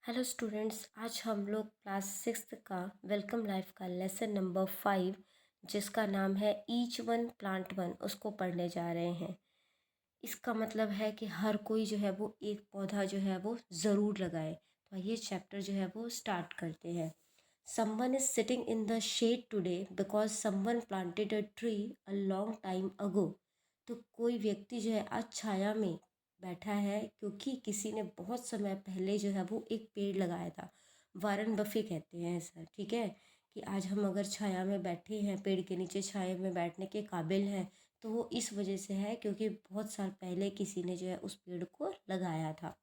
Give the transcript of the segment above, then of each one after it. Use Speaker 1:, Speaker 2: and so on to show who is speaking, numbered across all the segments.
Speaker 1: Hello students, आज हम लोग क्लास 6th का वेलकम लाइफ का लेसन नंबर 5 जिसका नाम है ईच वन प्लांट वन उसको पढ़ने जा रहे हैं। इसका मतलब है कि हर कोई जो है वो एक पौधा जो है वो ज़रूर लगाए। तो ये चैप्टर जो है वो स्टार्ट करते हैं। Someone is sitting in the shade today because someone planted a tree a long time ago. तो कोई व्यक्ति जो है आज छाया में बैठा है क्योंकि किसी ने बहुत समय पहले जो है वो एक पेड़ लगाया था। वारन बफे कहते हैं ऐसा, ठीक है, कि आज हम अगर छाया में बैठे हैं, पेड़ के नीचे छाया में बैठने के काबिल हैं, तो वो इस वजह से है क्योंकि बहुत साल पहले किसी ने जो है उस पेड़ को लगाया था।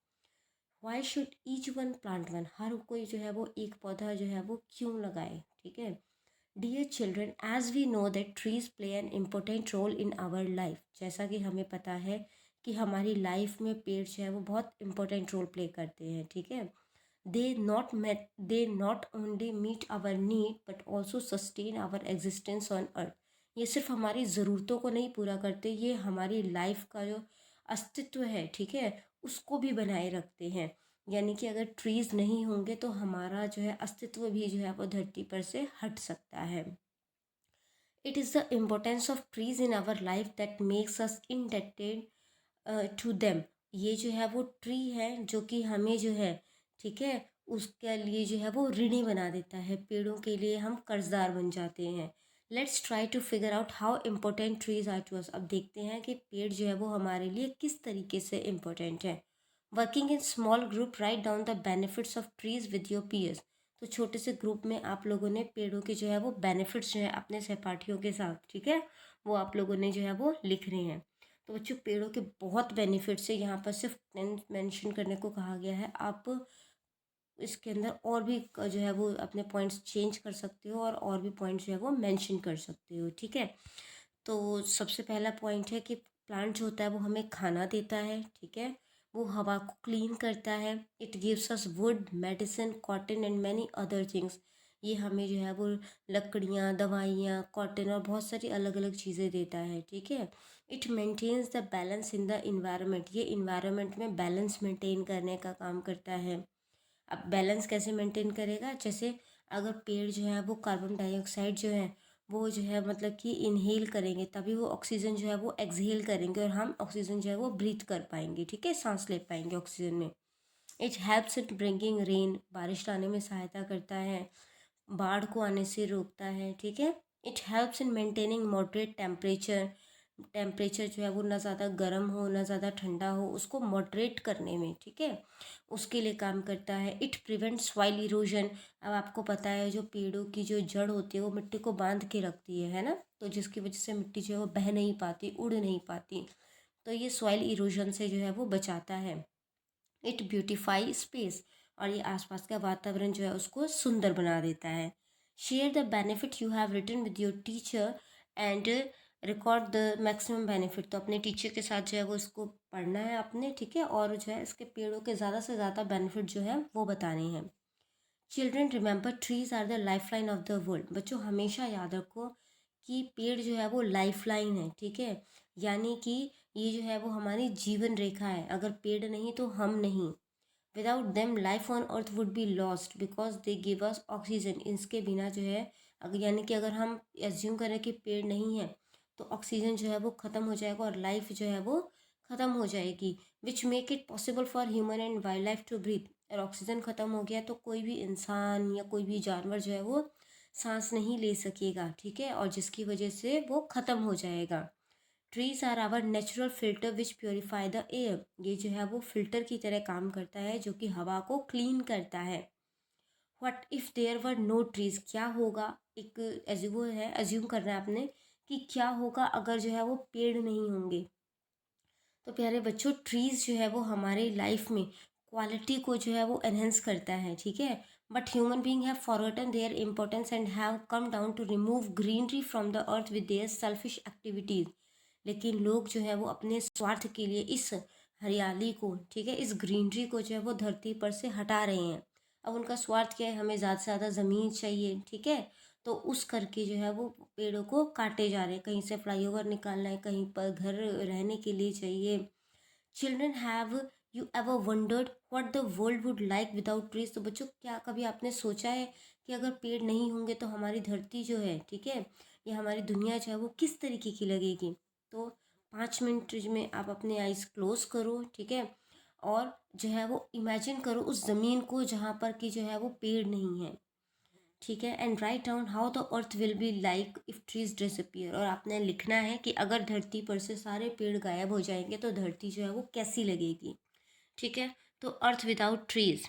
Speaker 1: Why should each one plant one, हर कोई जो है वो एक पौधा जो है वो क्यों लगाए, ठीक है। Dear children, as we know that trees play an important role in our life, जैसा कि हमें पता है कि हमारी लाइफ में पेड़ जो है वो बहुत इंपॉर्टेंट रोल प्ले करते हैं, ठीक है। They not only meet our need but also sustain our existence on earth. ये सिर्फ हमारी ज़रूरतों को नहीं पूरा करते, ये हमारी लाइफ का जो अस्तित्व है, ठीक है, उसको भी बनाए रखते हैं। यानी कि अगर ट्रीज़ नहीं होंगे तो हमारा जो है अस्तित्व भी जो है वो धरती पर से हट सकता है। It is the importance of trees in our life that makes us indebted to them. ये जो है वो ट्री है जो कि हमें जो है, ठीक है, उसके लिए जो है वो ऋणी बना देता है। पेड़ों के लिए हम कर्जदार बन जाते हैं। Let's try to figure out how important trees are to us. अब देखते हैं कि पेड़ जो है वो हमारे लिए किस तरीके से इम्पोर्टेंट है। Working in small group, write down the benefits of trees with your peers. तो छोटे से ग्रुप में आप लोगों ने पेड़ों के जो है वो बेनिफिट्स जो है अपने सहपाठियों के साथ, ठीक है, वो आप लोगों ने जो है वो लिख रहे हैं। तो बच्चों, पेड़ों के बहुत बेनिफिट्स है, यहाँ पर सिर्फ 10 मेंशन करने को कहा गया है। आप इसके अंदर और भी जो है वो अपने पॉइंट्स चेंज कर सकते हो और भी पॉइंट्स जो है वो मेंशन कर सकते हो, ठीक है। तो सबसे पहला पॉइंट है कि प्लांट जो होता है वो हमें खाना देता है, ठीक है, वो हवा को क्लीन करता है। It gives us would, medicine, cotton and many other things. ये हमें जो है वो लकड़ियाँ, दवाइयाँ, कॉटन और बहुत सारी अलग अलग चीज़ें देता है, ठीक है। It maintains the balance in the environment, ये इन्वायरमेंट में बैलेंस मेंटेन करने का काम करता है। अब बैलेंस कैसे मेंटेन करेगा, जैसे अगर पेड़ जो है वो कार्बन डाइऑक्साइड जो है वो जो है मतलब कि इनहेल करेंगे तभी वो ऑक्सीजन जो है वो एक्सहेल करेंगे और हम ऑक्सीजन जो है वो ब्रीथ कर पाएंगे, ठीक है, सांस ले पाएंगे ऑक्सीजन में। It helps in bringing rain, बारिश लाने में सहायता करता है, बाढ़ को आने से रोकता है, ठीक है। It helps in maintaining moderate temperature, temperature जो है वो ना ज़्यादा गर्म हो ना ज़्यादा ठंडा हो, उसको मॉडरेट करने में, ठीक है, उसके लिए काम करता है। It prevent soil erosion. अब आपको पता है जो पेड़ों की जो जड़ होती है वो मिट्टी को बांध के रखती है ना, तो जिसकी वजह से मिट्टी जो है वो बह नहीं पाती, उड़ नहीं पाती, तो ये सॉइल इरोजन से जो है वो बचाता है। इट ब्यूटिफाई स्पेस, और ये आसपास का वातावरण जो है उसको सुंदर बना देता है। Share the benefit you have written with your teacher and record the maximum benefit. तो अपने टीचर के साथ जो है वो इसको पढ़ना है आपने, ठीक है, और जो है इसके पेड़ों के ज़्यादा से ज़्यादा बेनिफिट जो है वो बताने हैं। Children remember, trees are the life line of the world. बच्चों हमेशा याद रखो कि पेड़ जो है वो लाइफ लाइन है, ठीक है, यानी कि ये जो है वो हमारी जीवन रेखा है। अगर पेड़ नहीं तो हम नहीं। Without them life on earth would be lost because they give us oxygen. इसके बिना जो है, अगर यानी कि अगर हम एज्यूम करें कि पेड़ नहीं है तो ऑक्सीजन जो है वो ख़त्म हो जाएगा और लाइफ जो है वो ख़त्म हो जाएगी। Which make it possible for human and wildlife to breathe. और ऑक्सीजन ख़त्म हो गया तो कोई भी इंसान या कोई भी जानवर जो है वो सांस नहीं ले सकेगा, ठीक है, और जिसकी वजह से वो ख़त्म हो जाएगा। Trees are our natural filter which purify the air. ये जो है वो फिल्टर की तरह काम करता है जो कि हवा को क्लीन करता है। What if there were no trees, क्या होगा, एक वो है, अज्यूम करना है आपने कि क्या होगा अगर जो है वो पेड़ नहीं होंगे। तो प्यारे बच्चों, ट्रीज जो है वो हमारे लाइफ में क्वालिटी को जो है वो एनहेंस करता है, ठीक है, but human being have forgotten their importance and have come down to remove greenery from the earth with their selfish activities. लेकिन लोग जो है वो अपने स्वार्थ के लिए इस हरियाली को, ठीक है, इस ग्रीनरी को जो है वो धरती पर से हटा रहे हैं। अब उनका स्वार्थ क्या है, हमें ज़्यादा से ज़्यादा ज़मीन चाहिए, ठीक है, तो उस करके जो है वो पेड़ों को काटे जा रहे हैं। कहीं से फ्लाईओवर निकालना है, कहीं पर घर रहने के लिए चाहिए। Children have you ever wondered what the world would like without trees? तो बच्चों, क्या कभी आपने सोचा है कि अगर पेड़ नहीं होंगे तो हमारी धरती जो है, ठीक है, या हमारी दुनिया जो है वो किस तरीके की लगेगी? तो 5 मिनट में आप अपने आइज़ क्लोज करो, ठीक है, और जो है वो इमेजिन करो उस ज़मीन को जहाँ पर कि जो है वो पेड़ नहीं है, ठीक है, and write down how the earth will be like if trees disappear. और आपने लिखना है कि अगर धरती पर से सारे पेड़ गायब हो जाएंगे तो धरती जो है वो कैसी लगेगी, ठीक है। तो earth without trees.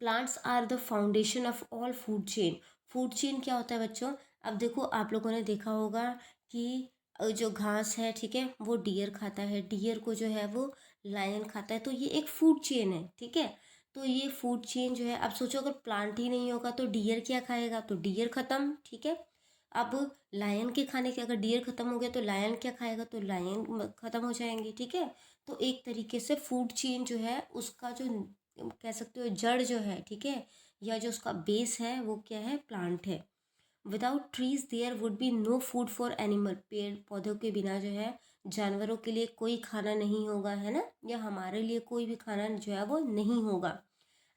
Speaker 1: Plants are the foundation of all food chain. Food chain क्या होता है बच्चों? अब देखो, आप लोगों ने देखा होगा कि जो घास है, ठीक है, वो डियर खाता है, डियर को जो है वो लायन खाता है, तो ये एक फूड चेन है, ठीक है। तो ये फूड चेन जो है, अब सोचो अगर प्लांट ही नहीं होगा तो डियर क्या खाएगा? तो डियर खत्म, ठीक है। अब लायन के खाने के, अगर डियर खत्म हो गया तो लायन क्या खाएगा? तो लायन खत्म हो जाएंगे, ठीक है। तो एक तरीके से फूड चेन जो है उसका जो कह सकते हो जड़ जो है, ठीक है, या जो उसका बेस है वो क्या है? प्लांट है। Without trees there would be no food for animal. पेड़ पौधों के बिना जो है जानवरों के लिए कोई खाना नहीं होगा, है ना, या हमारे लिए कोई भी खाना जो है वो नहीं होगा।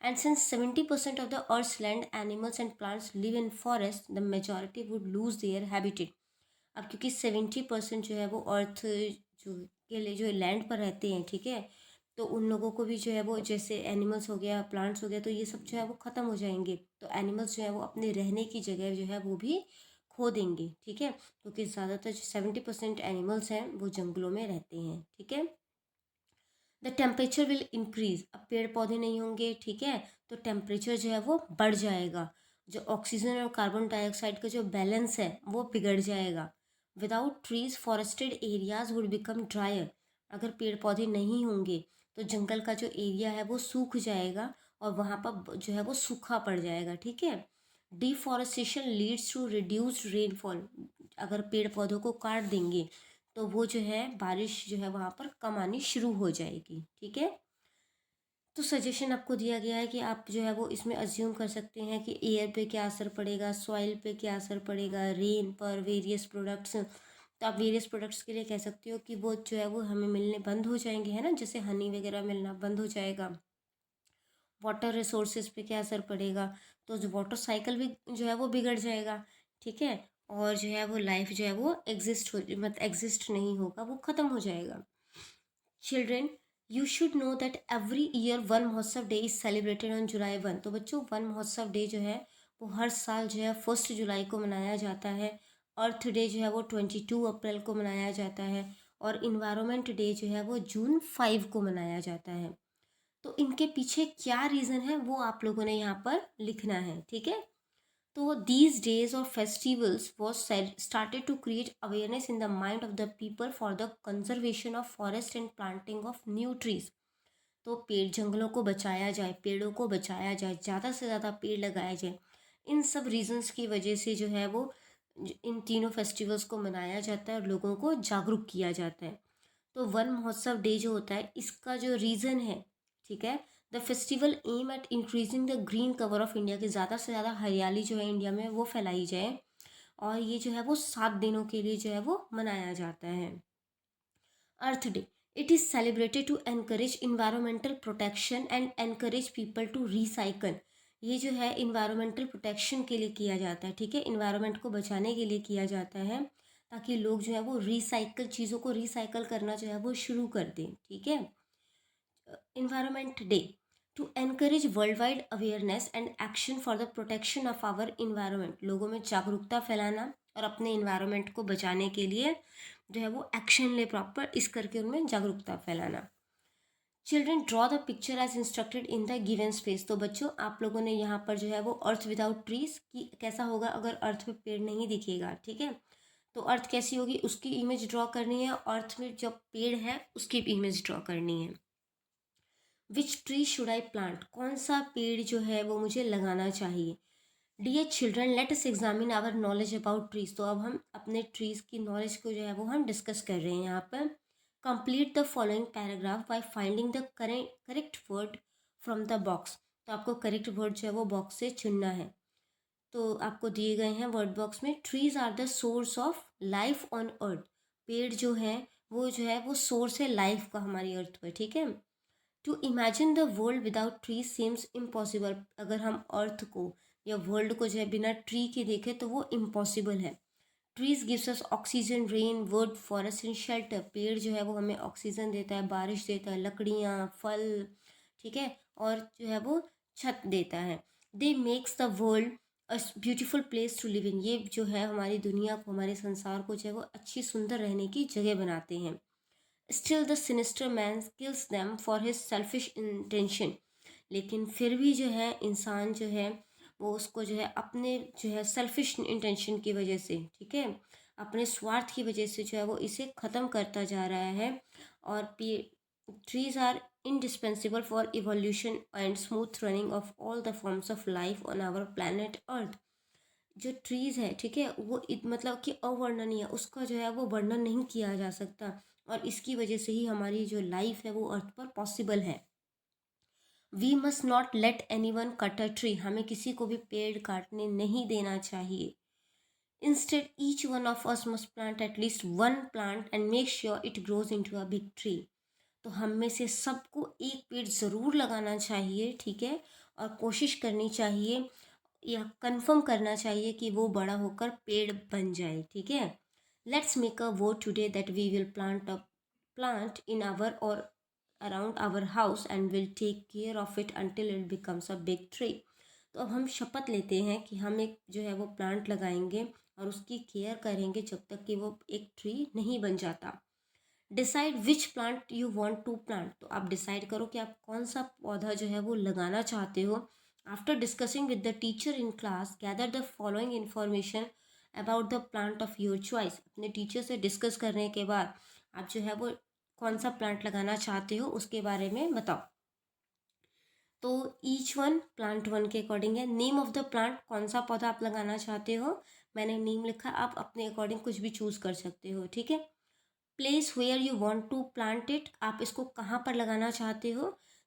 Speaker 1: And since 70% of the earth land animals and plants live in forest, the majority would lose their habitat. अब क्योंकि 70% जो है वो अर्थ जो के लिए जो लैंड पर रहते हैं, ठीक है, तो उन लोगों को भी जो है वो, जैसे एनिमल्स हो गया, प्लांट्स हो गया, तो ये सब जो है वो ख़त्म हो जाएंगे। तो एनिमल्स जो है वो अपने रहने की जगह जो है वो भी खो देंगे, ठीक है, क्योंकि ज़्यादातर जो 70% एनिमल्स हैं वो जंगलों में रहते हैं, ठीक है। The temperature will increase. अब पेड़ पौधे नहीं होंगे, ठीक है, तो टेम्परेचर जो है वो बढ़ जाएगा। जो ऑक्सीजन और कार्बन डाइऑक्साइड का जो बैलेंस है वो बिगड़ जाएगा। Without trees forested areas would become dryer. अगर पेड़ पौधे नहीं होंगे तो जंगल का जो एरिया है वो सूख जाएगा और वहाँ पर जो है वो सूखा पड़ जाएगा, ठीक है। Deforestation leads to reduced rainfall. अगर पेड़ पौधों को काट देंगे तो वो जो है बारिश जो है वहाँ पर कम आनी शुरू हो जाएगी, ठीक है। तो सजेशन आपको दिया गया है कि आप जो है वो इसमें अज्यूम कर सकते हैं कि एयर पे क्या असर पड़ेगा, सॉइल पे क्या असर पड़ेगा, रेन पर, वेरियस प्रोडक्ट्स। तो आप वेरियस प्रोडक्ट्स के लिए कह सकते हो कि वो जो है वो हमें मिलने बंद हो जाएंगे, है ना, जैसे हनी वगैरह मिलना बंद हो जाएगा। वाटर रिसोर्सेज पे क्या असर पड़ेगा? तो जो वाटर साइकिल भी जो है वो बिगड़ जाएगा, ठीक है। और जो है वो लाइफ जो है वो एग्जिस्ट नहीं होगा, वो ख़त्म हो जाएगा। Children, you should know that every year Van Mahotsav day is celebrated on July 1। तो बच्चों, वन महोत्सव डे जो है वो हर साल जो है 1 जुलाई को मनाया जाता है। अर्थ डे जो है वो 22 अप्रैल को मनाया जाता है। और इन्वायरमेंट डे जो है वो June 5 को मनाया जाता है। तो इनके पीछे क्या रीज़न है वो आप लोगों ने यहाँ पर लिखना है, ठीक है। तो these days or festivals was started to create awareness in the mind of the people for the conservation of forest and planting of new trees। तो पेड़, जंगलों को बचाया जाए, पेड़ों को बचाया जाए, ज़्यादा से ज़्यादा पेड़ लगाया जाए। इन सब रीजंस की वजह से जो है वो इन तीनों फेस्टिवल्स को मनाया जाता है और लोगों को जागरूक किया जाता है। तो वन महोत्सव डे जो होता है इसका जो रीज़न है, ठीक है, the festival aim at increasing the green cover of India, की ज़्यादा से ज़्यादा हरियाली जो है इंडिया में वो फैलाई जाए। और ये जो है वो 7 दिनों के लिए जो है वो मनाया जाता है। Earth day, it is celebrated to encourage environmental protection and encourage people to recycle. ये जो है इन्वायरमेंटल प्रोटेक्शन के लिए किया जाता है, ठीक है, इन्वायरमेंट को बचाने के लिए किया जाता है, ताकि लोग जो है वो रिसाइकल, चीज़ों को रिसाइकल करना जो है वो शुरू कर दें, ठीक है। Environment day, to encourage worldwide awareness and action for the protection of our environment. लोगों में जागरूकता फैलाना और अपने इन्वायरमेंट को बचाने के लिए जो है वो एक्शन ले प्रॉपर, इस करके उनमें जागरूकता फैलाना। Children, draw the picture as instructed in the given space. तो बच्चों, आप लोगों ने यहाँ पर जो है वो अर्थ विदाउट ट्रीज की कैसा होगा अगर अर्थ पे पेड़ नहीं दिखेगा, ठीक है। तो अर्थ कैसी होगी उसकी इमेज ड्रॉ करनी है, अर्थ में जब पेड़ है उसकी इमेज ड्रॉ करनी है। Which tree should I plant, कौन सा पेड़ जो है वो मुझे लगाना चाहिए। Dear children, let us examine our knowledge about trees. तो अब हम अपने ट्रीज की नॉलेज को जो है वो हम डिस्कस कर रहे हैं यहाँ पर। Complete the following paragraph by finding the correct word from the box. तो आपको करेक्ट वर्ड जो है वो बॉक्स से चुनना है। तो आपको दिए गए हैं वर्ड बॉक्स में, trees are the source of life on earth. पेड़ जो है वो सोर्स है लाइफ का हमारी अर्थ पर, ठीक है। To imagine the world without tree seems impossible. अगर हम अर्थ को या वर्ल्ड को जो है बिना ट्री के देखें तो वो इम्पॉसिबल है। Trees gives us oxygen, rain, would, forest and shelter. पेड़ जो है वो हमें ऑक्सीजन देता है, बारिश देता है, लकड़ियाँ, फल, ठीक है, और जो है वो छत देता है। They make the world a beautiful place to live in. ये जो है हमारी दुनिया को, हमारे संसार को जो है वो अच्छी सुंदर रहने की जगह बनाते हैं। Still the sinister man kills them for his selfish intention. लेकिन फिर भी जो है इंसान जो है वो उसको जो है अपने जो है सेल्फिश इंटेंशन की वजह से, ठीक है, अपने स्वार्थ की वजह से जो है वो इसे ख़त्म करता जा रहा है। और trees are indispensable for evolution and smooth running of all the forms of life on our planet earth। जो ट्रीज है, ठीक है, वो मतलब कि अवर्णनीय, उसका जो है वो वर्णन नहीं किया जा सकता, और इसकी वजह से ही हमारी जो लाइफ है वो अर्थ पर पॉसिबल है। We must not let anyone cut a tree. हमें किसी को भी पेड़ काटने नहीं देना चाहिए। Instead each one of us must plant at least one plant and make sure it grows into a big tree. तो हम में से सबको एक पेड़ ज़रूर लगाना चाहिए, ठीक है, और कोशिश करनी चाहिए या कंफर्म करना चाहिए कि वो बड़ा होकर पेड़ बन जाए, ठीक है। Let's make a vote today that we will plant in our और around our house and will take care of it until it becomes a big tree. तो अब हम शपथ लेते हैं कि हम एक जो है वो प्लांट लगाएंगे और उसकी केयर करेंगे जब तक कि वो एक ट्री नहीं बन जाता। Decide which plant you want to plant. तो आप डिसाइड करो कि आप कौन सा पौधा जो है वो लगाना चाहते हो। After discussing with the teacher in class gather the following information about the plant of your choice. अपने टीचर से डिस्कस करने के बाद आप जो है वो कौन सा प्लांट लगाना चाहते हो उसके बारे में बताओ। तो ईच वन प्लांट वन के अकॉर्डिंग है। नेम ऑफ द प्लांट, कौन सा पौधा आप लगाना चाहते हो, मैंने नेम लिखा, आप अपने अकॉर्डिंग कुछ भी चूज़ कर सकते हो, ठीक है। Place where you want to plant it, आप इसको कहाँ पर लगाना चाहते हो,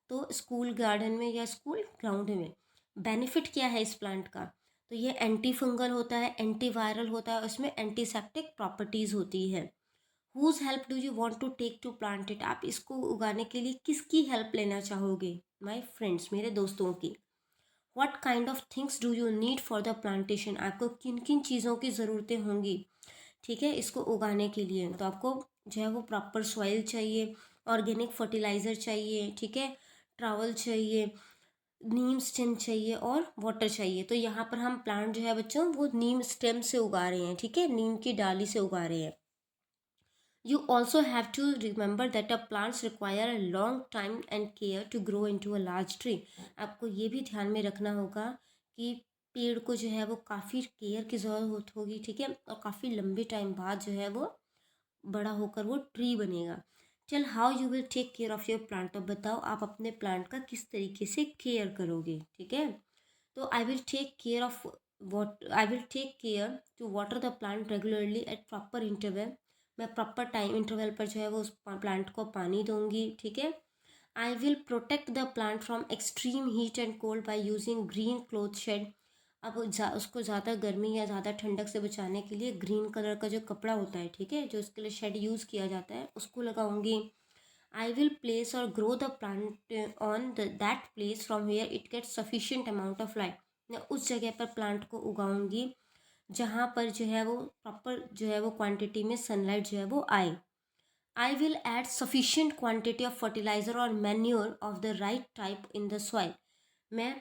Speaker 1: तो स्कूल गार्डन में या स्कूल ग्राउंड में। बेनिफिट क्या है इस प्लांट का, तो ये एंटी फंगल होता है, एंटी वायरल होता है, उसमें एंटीसेप्टिक प्रॉपर्टीज़ होती है। Whose help do you want to take to plant it, आप इसको उगाने के लिए किसकी हेल्प लेना चाहोगे, माई फ्रेंड्स, मेरे दोस्तों की। What kind of things do you need for the plantation, आपको किन किन चीज़ों की ज़रूरतें होंगी, ठीक है, इसको उगाने के लिए। तो आपको जो है वो प्रॉपर सॉइल चाहिए, ऑर्गेनिक फर्टिलाइज़र चाहिए, ठीक है, ट्रावल चाहिए, नीम स्टेम चाहिए और वाटर चाहिए। तो यहाँ पर हम प्लांट जो है बच्चों वो नीम स्टेम से उगा रहे हैं, ठीक है, नीम की डाली से उगा रहे हैं। You also have to remember that a plants require a long time and care to grow into a large tree। आपको ये भी ध्यान में रखना होगा कि पेड़ को जो है वो काफ़ी केयर की ज़रूरत होगी, ठीक है, और काफ़ी लंबे टाइम बाद जो है वो बड़ा होकर वो ट्री बनेगा। चल how you will take care of your plant, तो बताओ आप अपने प्लांट का किस तरीके से केयर करोगे, ठीक है। तो I will take care of I will take care to water the plant regularly at proper interval. मैं प्रॉपर टाइम इंटरवल पर जो है वो उस प्लांट को पानी दूंगी, ठीक है। I will protect the plant from extreme heat and cold by using green cloth shade. अब उसको ज़्यादा गर्मी या ज़्यादा ठंडक से बचाने के लिए ग्रीन कलर का जो कपड़ा होता है, ठीक है, जो इसके लिए शेड यूज़ किया जाता है, उसको लगाऊंगी। आई विल प्लेस और grow the plant on that place from where it gets sufficient amount of light. मैं उस जगह पर प्लांट को उगाऊंगी जहाँ पर जो है वो प्रॉपर जो है वो क्वांटिटी में सनलाइट जो है वो आए। I will add sufficient quantity of fertiliser और manure of the right type in the soil. मैं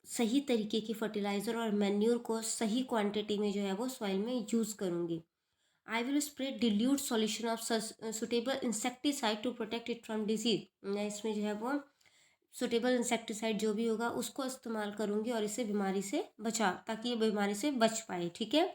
Speaker 1: सही तरीके की फर्टिलाइज़र और मैन्योर को सही क्वांटिटी में जो है वो सॉइल में यूज़ करूँगी। I will spray dilute solution of suitable insecticide to protect it from disease. मैं इसमें जो है वो सुटेबल इंसेक्टिसाइड जो भी होगा उसको इस्तेमाल करूँगी और इसे बीमारी से बचा, ताकि ये बीमारी से बच पाए, ठीक है।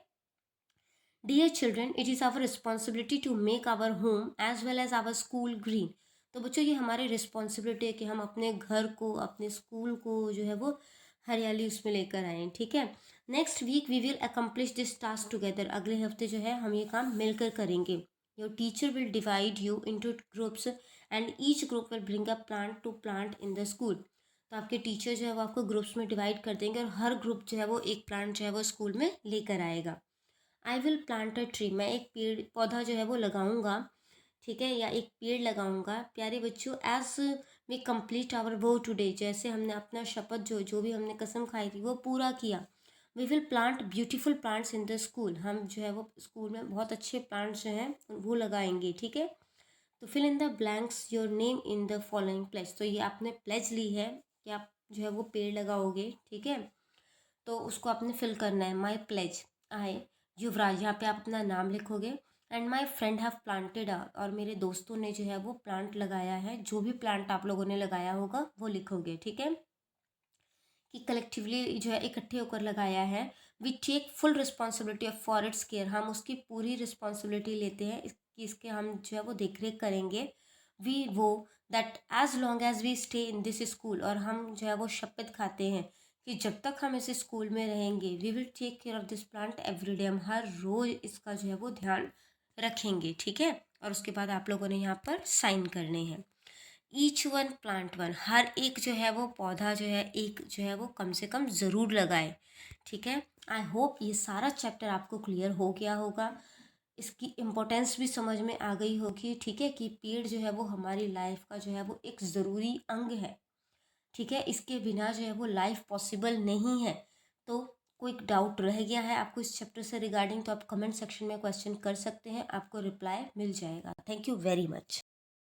Speaker 1: Dear children, it is our responsibility to make our home as well as our school green. तो बच्चों ये हमारी रिस्पॉन्सिबिलिटी है कि हम अपने घर को, अपने स्कूल को जो है वो हरियाली उसमें लेकर आएँ, ठीक है। Next week we will accomplish this task together. अगले हफ्ते जो है हम ये काम मिलकर करेंगे। Your teacher will divide you into groups and each group will bring a plant to plant in the school. तो आपके टीचर जो है वो आपको ग्रुप्स में डिवाइड कर देंगे और हर ग्रुप जो है वो एक प्लांट जो है वो स्कूल में लेकर आएगा। I will plant a tree, मैं एक पेड़ पौधा जो है वो लगाऊंगा, ठीक है, या एक पेड़ लगाऊंगा। प्यारे बच्चों, एज वी कंप्लीट आवर वो टुडे, जैसे हमने अपना शपथ जो भी हमने कसम खाई थी वो पूरा किया। We will plant beautiful plants in the school, हम जो है वो स्कूल में बहुत अच्छे प्लांट्स जो हैं वो लगाएंगे, ठीक है। तो fill in the blanks your name in the following pledge, तो ये आपने प्लेज ली है कि आप जो है वो पेड़ लगाओगे, ठीक है। तो उसको आपने फिल करना है। माई प्लेज, आई युवराज, यहाँ पे आप अपना नाम लिखोगे। And my friend have planted, और मेरे दोस्तों ने जो है वो प्लांट लगाया है, जो भी प्लांट आप लोगों ने लगाया होगा वो लिखोगे, ठीक है। कि कलेक्टिवली जो है इकट्ठे होकर लगाया है। We take full responsibility of for its care, हम उसकी पूरी रिस्पॉन्सिबिलिटी लेते हैं इसके हम जो है वो देख रेख करेंगे। We vow that as long as we stay in this school, और हम जो है वो शपथ खाते हैं कि जब तक हम इस स्कूल में रहेंगे we will take care of this plant every day, हम हर रोज़ इसका जो है वो ध्यान रखेंगे, ठीक है। और उसके बाद आप लोगों ने यहाँ पर साइन करने हैं। ईच वन प्लांट वन, हर एक जो है वो पौधा जो है एक जो है वो कम से कम ज़रूर लगाए, ठीक है। आई होप ये सारा चैप्टर आपको क्लियर हो गया होगा, इसकी इम्पोर्टेंस भी समझ में आ गई होगी, ठीक है। कि पेड़ जो है वो हमारी लाइफ का जो है वो एक ज़रूरी अंग है, ठीक है। इसके बिना जो है वो लाइफ पॉसिबल नहीं है। तो कोई डाउट रह गया है आपको इस चैप्टर से रिगार्डिंग, तो आप कमेंट सेक्शन में क्वेश्चन कर सकते हैं, आपको रिप्लाई मिल जाएगा। Thank you very much.